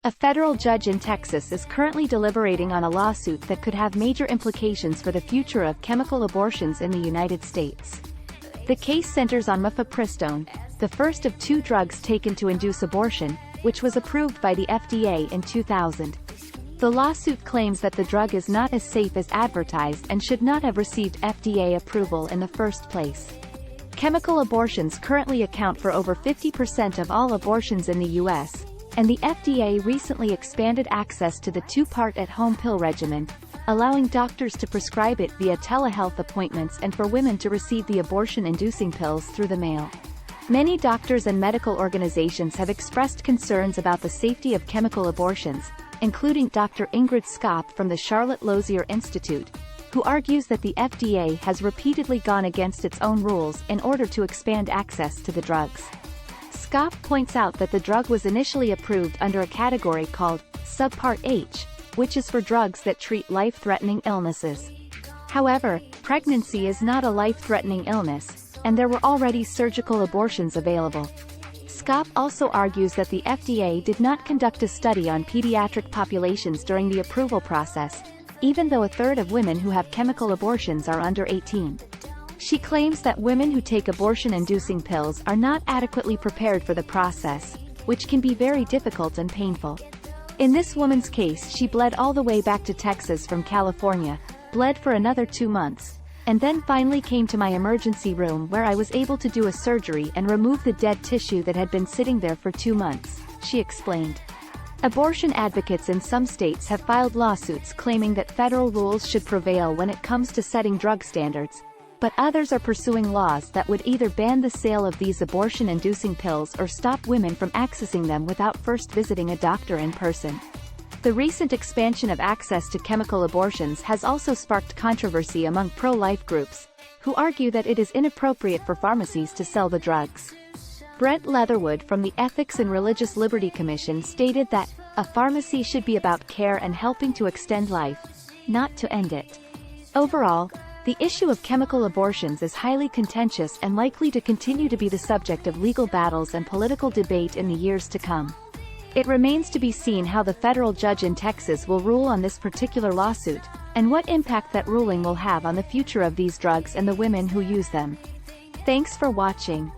A federal judge in Texas is currently deliberating on a lawsuit that could have major implications for the future of chemical abortions in the United States. The case centers on mifepristone, the first of 2 drugs taken to induce abortion, which was approved by the FDA in 2000. The lawsuit claims that the drug is not as safe as advertised and should not have received FDA approval in the first place. Chemical abortions currently account for over 50% of all abortions in the U.S., and the FDA recently expanded access to the 2-part at-home pill regimen, allowing doctors to prescribe it via telehealth appointments and for women to receive the abortion-inducing pills through the mail. Many doctors and medical organizations have expressed concerns about the safety of chemical abortions, including Dr. Ingrid Skop from the Charlotte Lozier Institute, who argues that the FDA has repeatedly gone against its own rules in order to expand access to the drugs. Skop points out that the drug was initially approved under a category called Subpart H, which is for drugs that treat life-threatening illnesses. However, pregnancy is not a life-threatening illness, and there were already surgical abortions available. Skop also argues that the FDA did not conduct a study on pediatric populations during the approval process, even though 1/3 of women who have chemical abortions are under 18. She claims that women who take abortion-inducing pills are not adequately prepared for the process, which can be very difficult and painful. In this woman's case, she bled all the way back to Texas from California, bled for another 2 months, and then finally came to my emergency room where I was able to do a surgery and remove the dead tissue that had been sitting there for 2 months, she explained. Abortion advocates in some states have filed lawsuits claiming that federal rules should prevail when it comes to setting drug standards, but others are pursuing laws that would either ban the sale of these abortion-inducing pills or stop women from accessing them without first visiting a doctor in person. The recent expansion of access to chemical abortions has also sparked controversy among pro-life groups, who argue that it is inappropriate for pharmacies to sell the drugs. Brent Leatherwood from the Ethics and Religious Liberty Commission stated that a pharmacy should be about care and helping to extend life, not to end it. Overall, the issue of chemical abortions is highly contentious and likely to continue to be the subject of legal battles and political debate in the years to come. It remains to be seen how the federal judge in Texas will rule on this particular lawsuit, and what impact that ruling will have on the future of these drugs and the women who use them. Thanks for watching.